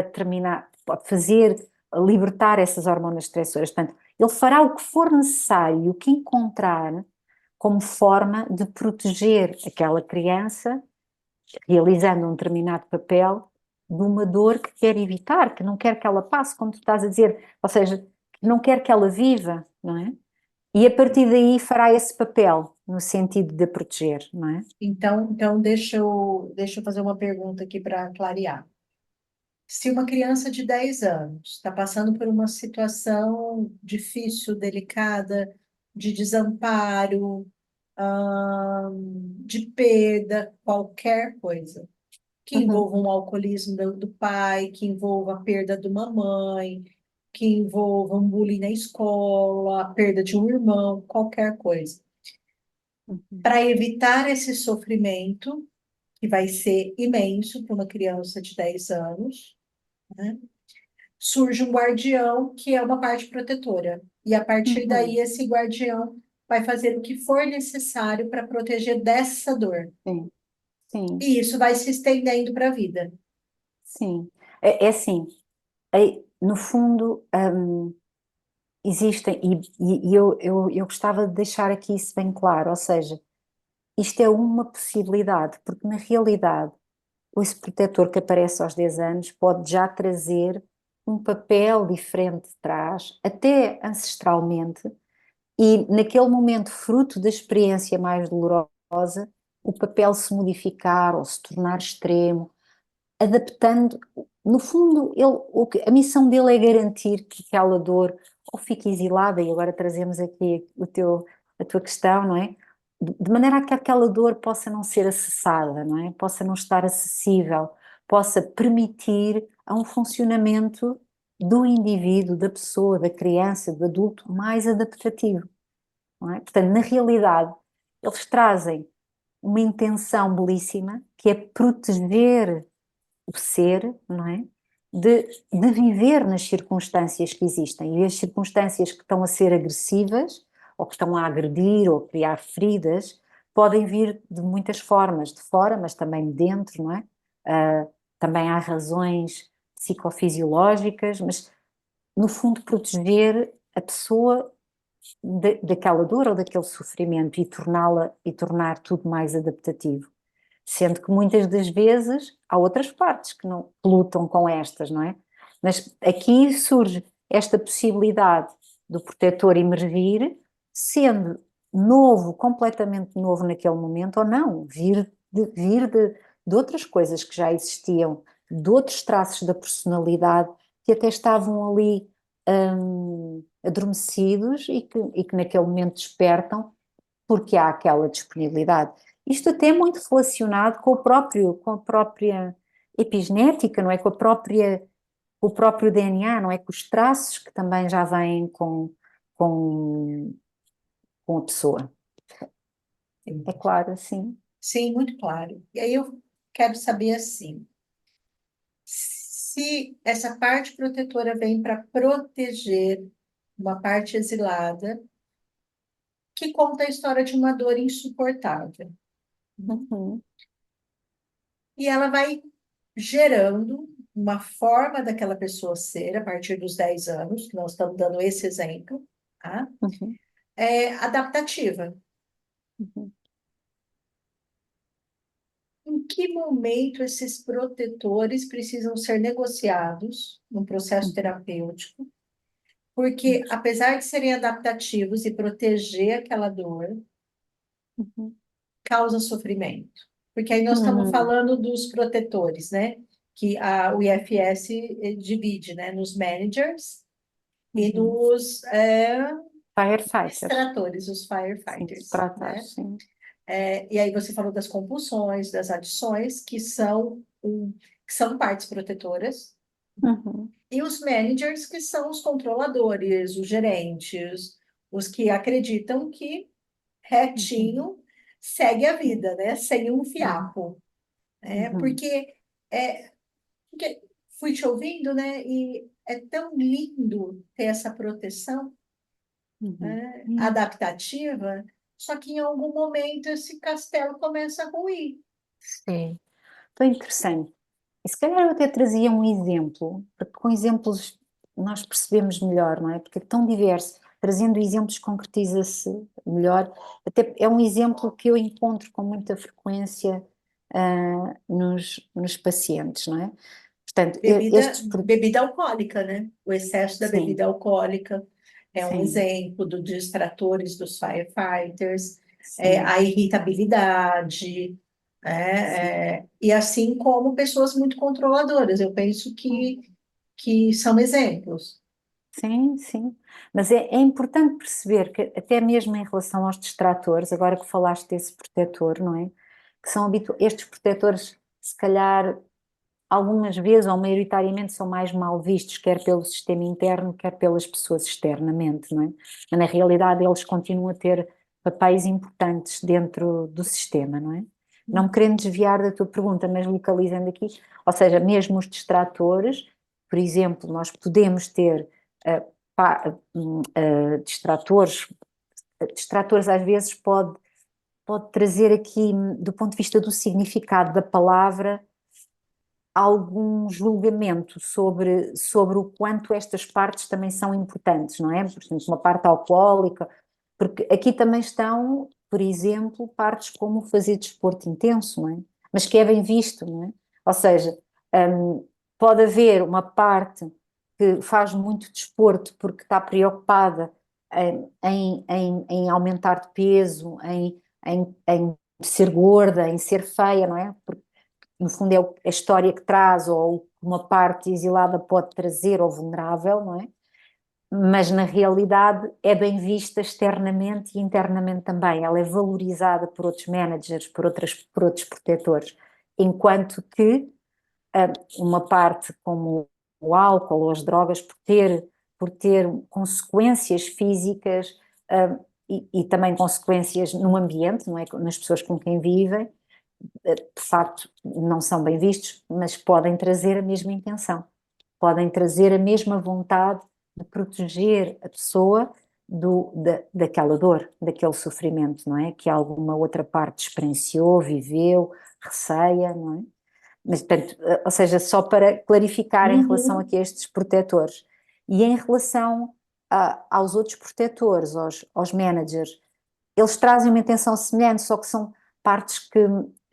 determinar, pode fazer, libertar essas hormonas estressoras. Portanto, ele fará o que for necessário e o que encontrar como forma de proteger aquela criança, realizando um determinado papel, de uma dor que quer evitar, que não quer que ela passe, como tu estás a dizer, ou seja, que não quer que ela viva, não é? E a partir daí fará esse papel, no sentido de a proteger, não é? Então deixa eu fazer uma pergunta aqui para clarear. Se uma criança de 10 anos está passando por uma situação difícil, delicada, de desamparo, de perda, qualquer coisa, que Uhum, envolva um alcoolismo do pai, que envolva a perda de uma mãe, que envolva um bullying na escola, a perda de um irmão, qualquer coisa. Uhum. Para evitar esse sofrimento, que vai ser imenso para uma criança de 10 anos, né? Surge um guardião que é uma parte protetora. E a partir Uhum. daí, esse guardião vai fazer o que for necessário para proteger dessa dor. Sim, sim, E isso vai se estendendo para a vida. sim. É assim, no fundo, existem, e eu gostava de deixar aqui isso bem claro, ou seja, isto é uma possibilidade, porque na realidade, esse protetor que aparece aos 10 anos pode já trazer um papel diferente de trás, até ancestralmente, e naquele momento, fruto da experiência mais dolorosa, o papel se modificar ou se tornar extremo, adaptando. No fundo, a missão dele é garantir que aquela dor ou fique exilada, e agora trazemos aqui a tua questão, não é? De maneira a que aquela dor possa não ser acessada, não é? Possa não estar acessível, possa permitir a um funcionamento do indivíduo, da pessoa, da criança, do adulto mais adaptativo, não é? Portanto, na realidade, eles trazem uma intenção belíssima, que é proteger o ser, não é? De viver nas circunstâncias que existem. E as circunstâncias que estão a ser agressivas, ou que estão a agredir, ou a criar feridas, podem vir de muitas formas, de fora, mas também de dentro, não é? Ah, também há razões psicofisiológicas, mas no fundo proteger a pessoa daquela dor ou daquele sofrimento e tornar tudo mais adaptativo. Sendo que muitas das vezes há outras partes que não que lutam com estas, não é? Mas aqui surge esta possibilidade do protetor emergir, sendo novo, completamente novo naquele momento, ou não, vir de outras coisas que já existiam, de outros traços da personalidade que até estavam ali adormecidos e que naquele momento despertam porque há aquela disponibilidade. Isto até é muito relacionado com a própria epigenética, não é? Com o próprio DNA, não é? Com os traços que também já vêm com, com a pessoa. É claro, sim. Sim, muito claro. E aí eu quero saber assim, se essa parte protetora vem para proteger uma parte exilada, que conta a história de uma dor insuportável. Uhum, E ela vai gerando uma forma daquela pessoa ser, a partir dos 10 anos, que nós estamos dando esse exemplo, tá? uhum, Adaptativa. uhum, Em que momento esses protetores precisam ser negociados no processo uhum, terapêutico? Porque, apesar de serem adaptativos e proteger aquela dor, uhum, causa sofrimento. Porque aí nós estamos uhum, falando dos protetores, né? Que o IFS divide, né? Nos managers e uhum. nos Firefighters, extratores, os sim, firefighters, tratar, né? sim. E aí você falou das compulsões, das adições, que são partes protetoras, Uhum, e os managers, que são os controladores, os gerentes, os que acreditam que uhum, retinho segue a uhum, vida, né? Sem um uhum, fiapo, né? uhum, É, porque fui te ouvindo, né? E é tão lindo ter essa proteção, uhum, né, uhum. adaptativa, só que em algum momento esse castelo começa a ruir. Sim. Então, interessante. E se calhar eu até trazia um exemplo, porque com exemplos nós percebemos melhor, não é? Porque é tão diverso. Trazendo exemplos concretiza-se melhor. Até é um exemplo que eu encontro com muita frequência nos pacientes, não é? Portanto, Bebida, estes. bebida alcoólica, né? O excesso da Sim, bebida alcoólica é um sim, exemplo dos distratores, dos firefighters, sim, a irritabilidade, sim. e assim como pessoas muito controladoras. Eu penso Hum. que são exemplos. Sim, sim. Mas é importante perceber que, até mesmo em relação aos distratores, agora que falaste desse protetor, não é? Que são estes protetores, se calhar. algumas vezes, ou maioritariamente, são mais mal vistos, quer pelo sistema interno, quer pelas pessoas externamente, não é? Mas, na realidade, eles continuam a ter papéis importantes dentro do sistema, não é? Não me querendo desviar da tua pergunta, mas localizando aqui, ou seja, mesmo os distratores, por exemplo, nós podemos ter distratores, distratores às vezes pode trazer aqui, do ponto de vista do significado da palavra, algum julgamento sobre o quanto estas partes também são importantes, não é? Por exemplo, uma parte alcoólica, porque aqui também estão, por exemplo, partes como fazer desporto intenso, não é? Mas que é bem visto, não é? Ou seja, pode haver uma parte que faz muito desporto porque está preocupada em aumentar de peso, em ser gorda, em ser feia, não é? Porque no fundo é a história que traz, ou uma parte exilada pode trazer, ou vulnerável, não é? Mas na realidade é bem vista externamente e internamente também. Ela é valorizada por outros managers, por outros protetores, enquanto que uma parte como o álcool ou as drogas, por ter consequências físicas e também consequências no ambiente, não é? Nas pessoas com quem vivem, de facto não são bem vistos, mas podem trazer a mesma intenção, podem trazer a mesma vontade de proteger a pessoa daquela dor, daquele sofrimento, não é? Que alguma outra parte experienciou, viveu, receia, não é? Mas, portanto, ou seja, só para clarificar em relação Uhum. aqui a estes protetores. E em relação aos outros protetores, aos managers, eles trazem uma intenção semelhante, só que são partes que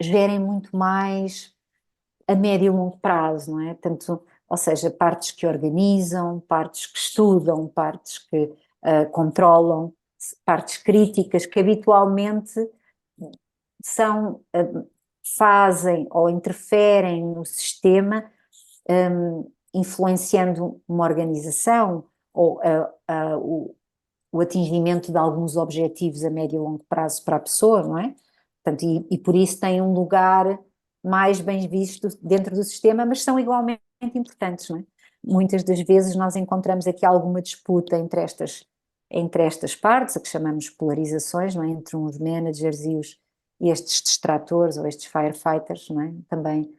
gerem muito mais a médio e longo prazo, não é? Tanto, ou seja, partes que organizam, partes que estudam, partes que controlam, partes críticas que habitualmente são, fazem ou interferem no sistema, influenciando uma organização ou o atingimento de alguns objetivos a médio e longo prazo para a pessoa, não é? Portanto, e por isso têm um lugar mais bem visto dentro do sistema, mas são igualmente importantes, não é? Muitas das vezes nós encontramos aqui alguma disputa entre estas partes, a que chamamos polarizações, não é? Entre uns managers e estes distratores ou estes firefighters, não é? Também,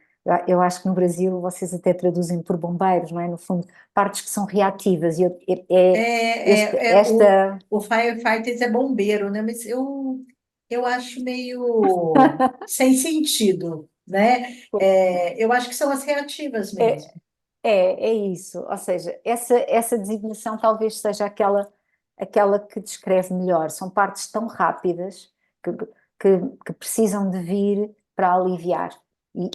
eu acho que no Brasil vocês até traduzem por bombeiros, não é? No fundo, partes que são reativas e esta. O firefighters é bombeiro, né? Mas eu acho meio sem sentido, né? Eu acho que são as reativas É, mesmo. é isso. Ou seja, essa designação talvez seja aquela que descreve melhor. São partes tão rápidas que, que precisam de vir para aliviar.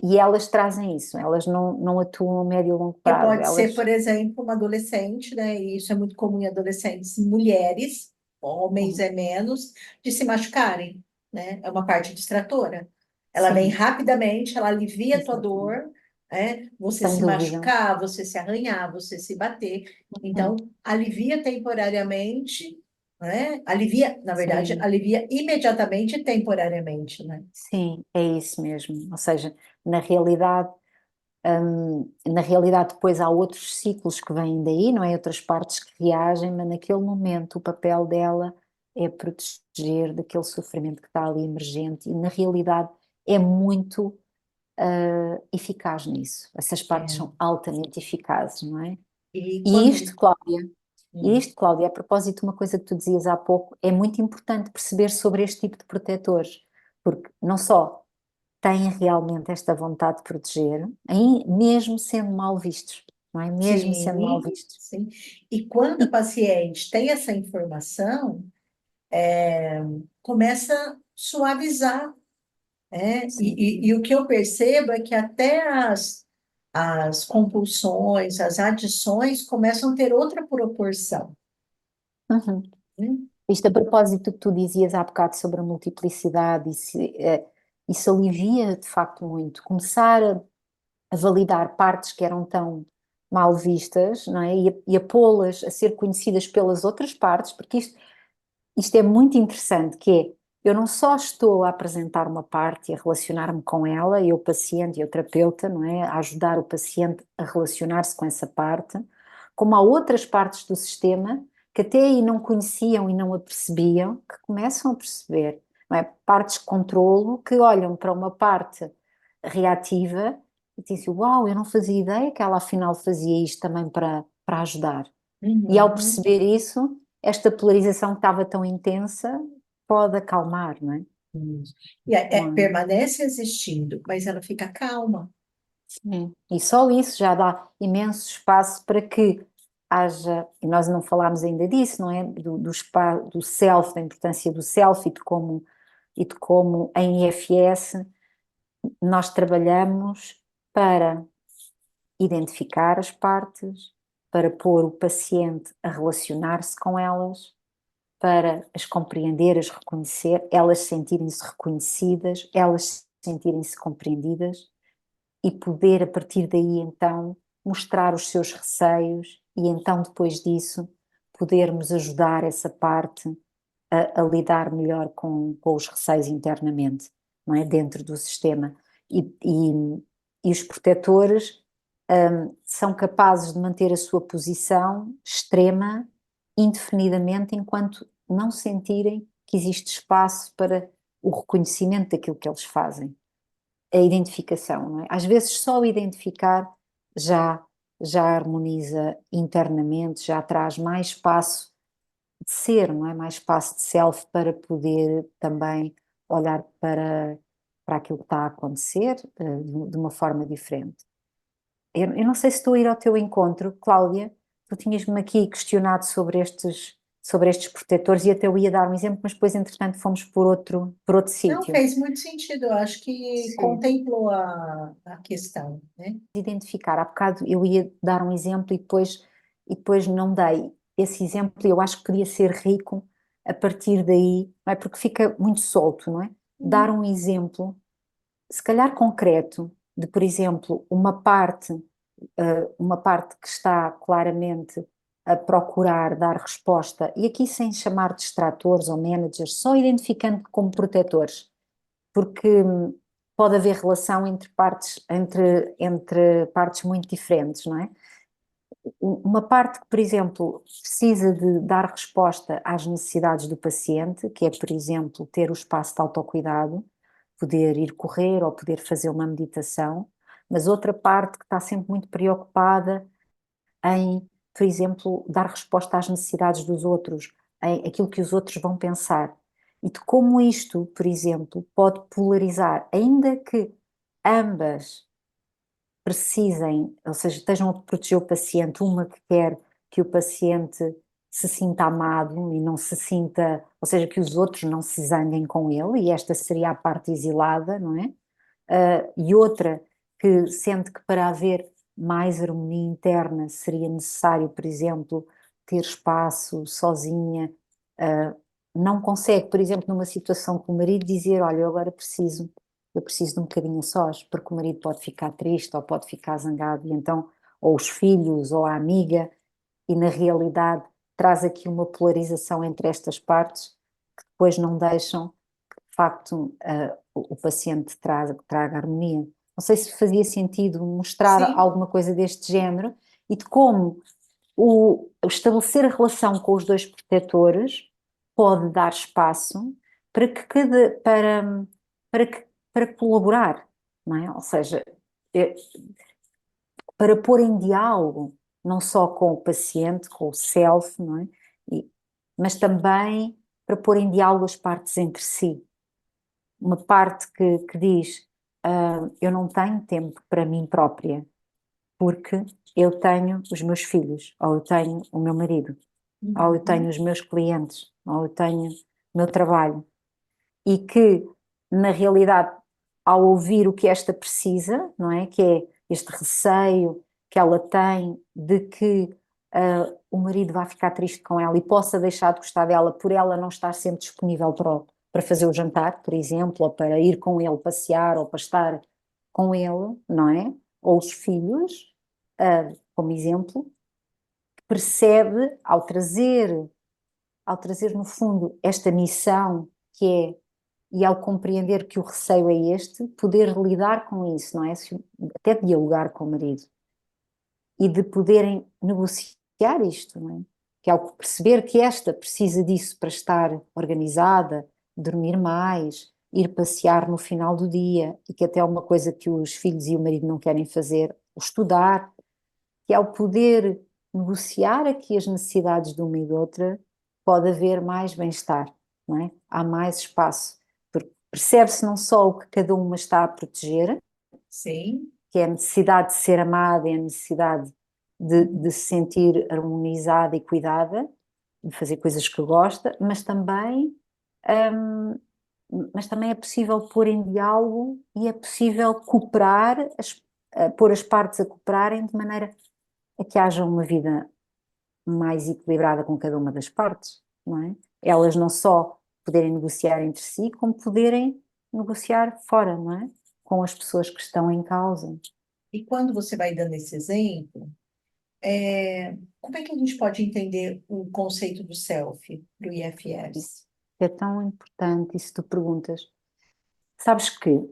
E elas trazem isso, elas não atuam a médio e longo Que prazo. pode ser, por Elas. exemplo, uma adolescente, né? E isso é muito comum em adolescentes mulheres, homens Uhum. é menos, de se machucarem, né? É uma parte distratora. Ela vem Sim, rapidamente, ela alivia a tua exatamente. dor, né? Você Sem se dúvida. machucar, você se arranhar, você se bater. Uhum. Então, alivia temporariamente, né? Alivia, na verdade, Sim. alivia imediatamente e temporariamente, né? Sim, é isso mesmo. Ou seja, na realidade, depois há outros ciclos que vêm daí, não é? Outras partes que reagem, mas naquele momento o papel dela é proteger daquele sofrimento que está ali emergente e na realidade é muito eficaz nisso. Essas partes É. são altamente eficazes, não é? E E quando. isto, Cláudia, e Hum. isto, Cláudia, a propósito de uma coisa que tu dizias há pouco, é muito importante perceber sobre este tipo de protetores, porque não só têm realmente esta vontade de proteger, mesmo sendo mal vistos, não é? Mesmo sendo mal Sim, vistos. sim. E quando a paciente tem essa informação, começa a suavizar, né? Sim. E o que eu percebo é que até as compulsões, as adições começam a ter outra proporção, Uhum. né? Isto a propósito do que tu dizias há bocado sobre a multiplicidade, isso alivia de facto muito. Começar a validar partes que eram tão mal vistas, não é? E a pô-las a ser conhecidas pelas outras partes, porque isto é muito interessante, que é, eu não só estou a apresentar uma parte e a relacionar-me com ela, eu paciente e o terapeuta, não é? A ajudar o paciente a relacionar-se com essa parte, como há outras partes do sistema que até aí não conheciam e não a percebiam, que começam a perceber, não é? Partes de controlo que olham para uma parte reativa e dizem, uau, eu não fazia ideia que ela afinal fazia isto também para ajudar. E ao Uhum. perceber isso, esta polarização que estava tão intensa pode acalmar, não é? Isso. Não é? Permanece existindo, mas ela fica calma. Sim. E só isso já dá imenso espaço para que haja, e nós não falámos ainda disso, não é? Do self, da importância do self e de como em IFS nós trabalhamos para identificar as partes, para pôr o paciente a relacionar-se com elas, para as compreender, as reconhecer, elas sentirem-se reconhecidas, elas sentirem-se compreendidas e poder a partir daí então mostrar os seus receios e então depois disso podermos ajudar essa parte a lidar melhor com os receios internamente, não é? Dentro do sistema. E os protetores são capazes de manter a sua posição extrema indefinidamente enquanto não sentirem que existe espaço para o reconhecimento daquilo que eles fazem, a identificação, não é? Às vezes só o identificar já, já harmoniza internamente, já traz mais espaço de ser, não é? Mais espaço de self para poder também olhar para aquilo que está a acontecer de uma forma diferente. Eu não sei se estou a ir ao teu encontro, Cláudia, tu tinhas-me aqui questionado sobre estes protetores e até eu ia dar um exemplo, mas depois entretanto fomos por outro Não sítio. fez muito sentido, eu acho que Sim. contemplou a questão, né? Identificar, há bocado eu ia dar um exemplo e depois não dei esse exemplo e eu acho que podia ser rico a partir daí, não é? Porque fica muito solto, não é? Dar Uhum. um exemplo, se calhar concreto, de, por exemplo, uma parte que está claramente a procurar dar resposta, e aqui sem chamar de extratores ou managers, só identificando como protetores, porque pode haver relação entre partes muito diferentes, não é? Uma parte que, por exemplo, precisa de dar resposta às necessidades do paciente, que é, por exemplo, ter o espaço de autocuidado, poder ir correr ou poder fazer uma meditação, mas outra parte que está sempre muito preocupada em, por exemplo, dar resposta às necessidades dos outros, em aquilo que os outros vão pensar. E de como isto, por exemplo, pode polarizar, ainda que ambas precisem, ou seja, estejam a proteger o paciente, uma que quer que o paciente se sinta amado e não se sinta, ou seja, que os outros não se zanguem com ele, e esta seria a parte exilada, não é? E outra que sente que para haver mais harmonia interna seria necessário, por exemplo, ter espaço sozinha, uh, não consegue, por exemplo, numa situação com o marido, dizer, olha, eu preciso de um bocadinho a sós, porque o marido pode ficar triste ou pode ficar zangado, e então, ou os filhos, ou a amiga, e na realidade traz aqui uma polarização entre estas partes que depois não deixam que, de facto, o paciente traga harmonia. Não sei se fazia sentido mostrar Sim, alguma coisa deste género e de como o estabelecer a relação com os dois protetores pode dar espaço para que para, para colaborar, não é? Ou seja, é, para pôr em diálogo, não só com o paciente, com o self, não é? E- mas também para pôr em diálogo as partes entre si. Uma parte que diz, eu não tenho tempo para mim própria, porque eu tenho os meus filhos, ou eu tenho o meu marido, ou eu tenho uhum. os meus clientes, ou eu tenho o meu trabalho. E que, na realidade, ao ouvir o que esta precisa, não é? Que é este receio que ela tem de que o marido vá ficar triste com ela e possa deixar de gostar dela por ela não estar sempre disponível para fazer o jantar, por exemplo, ou para ir com ele passear, ou para estar com ele, não é? Ou os filhos, como exemplo, percebe ao trazer no fundo esta missão que é e ao compreender que o receio é este, poder lidar com isso, não é? Até dialogar com o marido e de poderem negociar isto, não é? Que ao perceber que esta precisa disso para estar organizada, dormir mais, ir passear no final do dia, e que até é uma coisa que os filhos e o marido não querem fazer, ou estudar, que ao poder negociar aqui as necessidades de uma e de outra, pode haver mais bem-estar, não é? Há mais espaço, porque percebe-se não só o que cada uma está a proteger, Sim. que é a necessidade de ser amada, é a necessidade de se sentir harmonizada e cuidada, de fazer coisas que gosta, hum, mas também é possível pôr em diálogo e é possível cooperar, pôr as partes a cooperarem de maneira a que haja uma vida mais equilibrada com cada uma das partes, não é? Elas não só poderem negociar entre si, como poderem negociar fora, não é? Com as pessoas que estão em causa. E quando você vai dando esse exemplo, como é que a gente pode entender o conceito do self, do IFS? É tão importante, e se tu perguntas, sabes que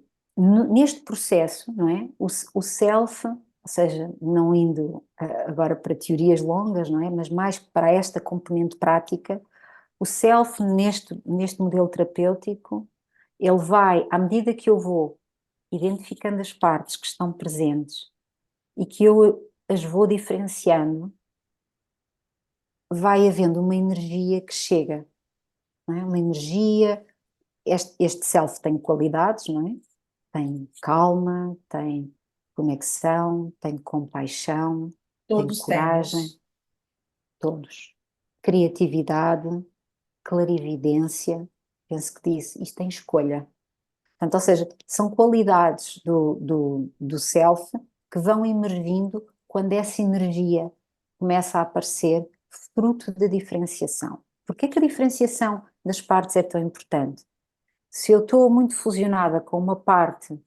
neste processo, não é? O self, ou seja, não indo agora para teorias longas, não é? Mas mais para esta componente prática, o self neste modelo terapêutico, ele vai, à medida que eu vou identificando as partes que estão presentes e que eu as vou diferenciando, vai havendo uma energia que chega, não é? Uma energia. Este self tem qualidades, não é? Tem calma, tem conexão, tem compaixão, tem Todos coragem, temos. todos. Criatividade, clarividência, penso que disse, isto tem escolha. Portanto, ou seja, são qualidades do self que vão emergindo quando essa energia começa a aparecer, fruto da diferenciação. Porquê que a diferenciação das partes é tão importante? Se eu estou muito fusionada com uma parte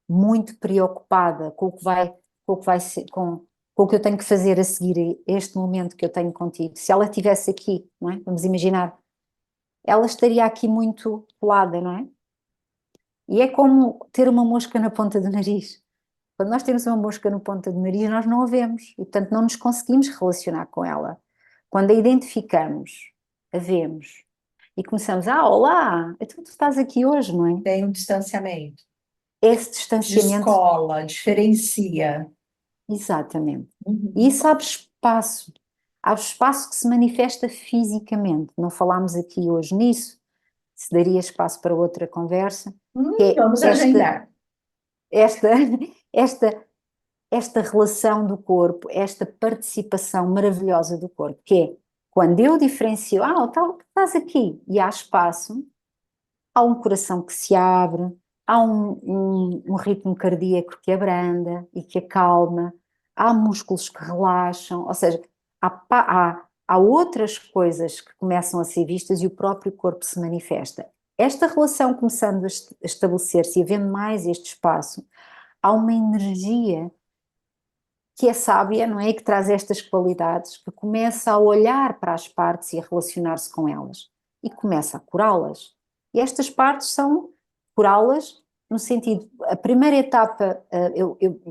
muito preocupada com o que vai ser, com o que eu tenho que fazer a seguir a este momento que eu tenho contigo, se ela estivesse aqui, não é? Vamos imaginar, ela estaria aqui muito colada, não é? E é como ter uma mosca na ponta do nariz. Quando nós temos uma mosca na ponta do nariz, nós não a vemos e, portanto, não nos conseguimos relacionar com ela. Quando a identificamos, a vemos e começamos, olá, então tu estás aqui hoje, não é? Tem um distanciamento. Esse distanciamento, Descola, diferencia. exatamente. E Uhum. isso abre espaço que se manifesta fisicamente. Não falámos aqui hoje nisso, se daria espaço para outra conversa, que é Vamos agendar. esta, esta, esta relação do corpo, esta participação maravilhosa do corpo, que é quando eu diferencio, estás aqui, e há espaço, há um coração que se abre, há um ritmo cardíaco que abranda e que acalma, há músculos que relaxam, ou seja, há outras coisas que começam a ser vistas e o próprio corpo se manifesta. Esta relação começando a estabelecer-se e havendo mais este espaço, há uma energia que é sábia, não é? E que traz estas qualidades, que começa a olhar para as partes e a relacionar-se com elas e começa a curá-las. E estas partes são curá-las no sentido, a primeira etapa,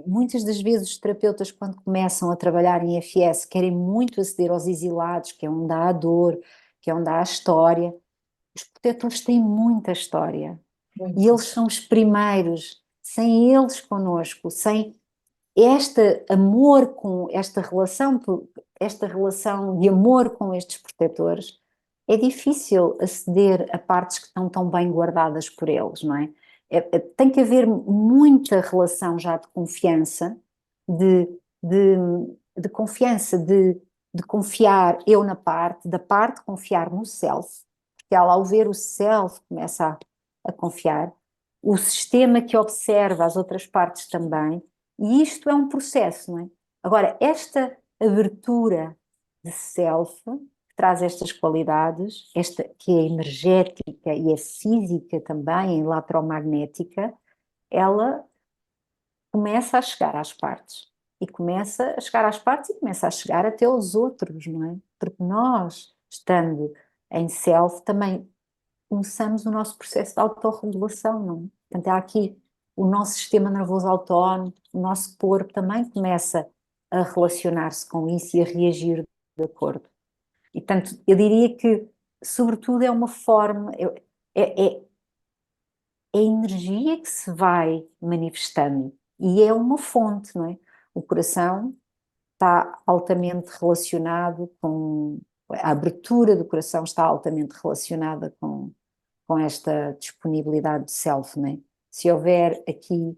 muitas das vezes os terapeutas quando começam a trabalhar em FS querem muito aceder aos exilados, que é onde há a dor, que é onde há a história. Os protetores têm muita história e Muito. eles são os primeiros, sem eles connosco, sem este amor com esta relação de amor com estes protetores, é difícil aceder a partes que estão tão bem guardadas por eles, não é? Tem que haver muita relação já de confiança, de, de, de confiança, de confiar eu na parte, da parte confiar no self, porque ela ao ver o self começa a confiar, o sistema que observa as outras partes também, e isto é um processo, não é? Agora, esta abertura de self, que traz estas qualidades, esta que é energética e é física também, é eletromagnética, ela começa a chegar às partes. E começa a chegar às partes e começa a chegar até aos outros, não é? Porque nós, estando em self, também começamos o nosso processo de autorregulação, não é? Portanto, há aqui o nosso sistema nervoso autónomo, o nosso corpo também começa a relacionar-se com isso e a reagir de acordo. E, portanto, eu diria que, sobretudo, é uma forma, é a energia que se vai manifestando e é uma fonte, não é? O coração está altamente relacionado com, a abertura do coração está altamente relacionada com esta disponibilidade de self, não é? Se houver aqui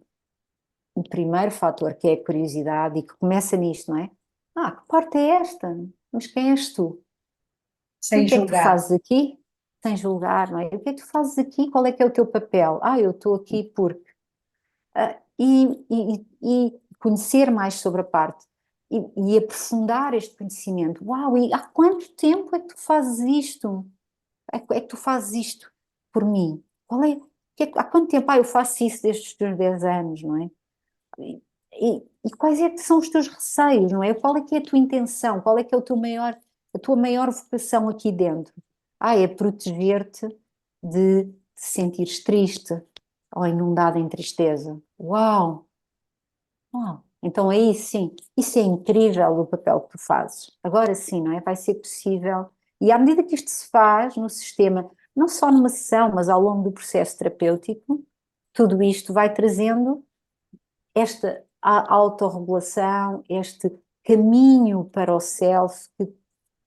o primeiro fator, que é a curiosidade, e que começa nisto, não é? Ah, que porta é esta? Mas quem és tu? E o Sem que é que tu julgar. fazes aqui? Sem julgar, não é? O que é que tu fazes aqui? Qual é que é o teu papel? Ah, eu estou aqui porque... e conhecer mais sobre a parte e aprofundar este conhecimento. Uau, e há quanto tempo é que tu fazes isto? É que tu fazes isto por mim? Há quanto tempo? Ah, eu faço isso desde os teus 10 anos, não é? E quais é que são os teus receios, não é? Qual é que é a tua intenção? Qual é que é a tua maior vocação aqui dentro? Ah, é proteger-te de te sentires triste ou inundado em tristeza. Uau! Uau! Então aí sim, isso é incrível o papel que tu fazes. Agora sim, não é? Vai ser possível. E à medida que isto se faz no sistema, não só numa sessão, mas ao longo do processo terapêutico, tudo isto vai trazendo esta autorregulação, este caminho para o self que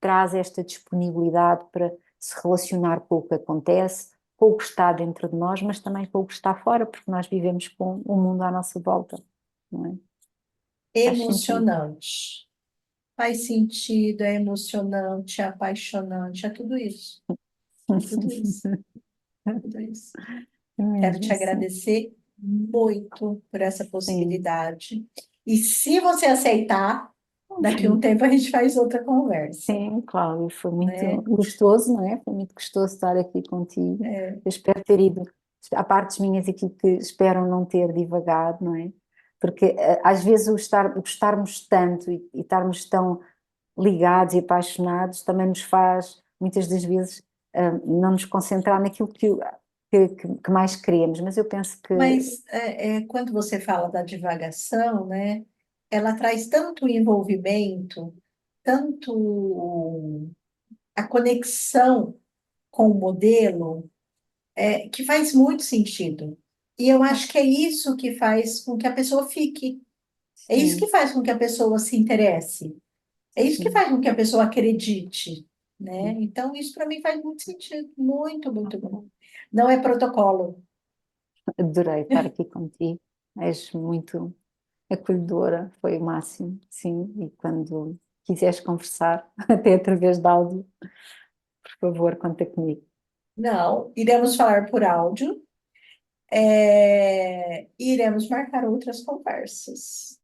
traz esta disponibilidade para se relacionar com o que acontece, com o que está dentro de nós, mas também com o que está fora, porque nós vivemos com o mundo à nossa volta, não é? Faz sentido. Emocionante. Faz sentido, é emocionante, é apaixonante, é tudo isso. É tudo isso. Tudo isso. É Quero mesmo te assim. agradecer muito por essa Sim. possibilidade. E se você aceitar, daqui a um Sim, tempo a gente faz outra conversa, sim, Cláudio, foi muito né? gostoso, não é? Foi muito gostoso estar aqui contigo. É, Eu espero ter ido. Há partes minhas aqui que esperam não ter divagado, não é? Porque às vezes o gostarmos tanto e estarmos tão ligados e apaixonados também nos faz, muitas das vezes, não nos concentrar naquilo que mais queremos. Mas eu penso que mas quando você fala da divagação, né, ela traz tanto envolvimento, tanto a conexão com o modelo, que faz muito sentido. E eu acho que é isso que faz com que a pessoa fique. É isso que sim, faz com que a pessoa se interesse. É isso que sim, faz com que a pessoa acredite, né? Então, isso para mim faz muito sentido. Muito, muito bom. Não é protocolo. adorei estar aqui contigo. És muito acolhedora, foi o máximo, sim. E quando quiseres conversar, até através de áudio, por favor, conta comigo. Não, iremos falar por áudio. Iremos marcar outras conversas.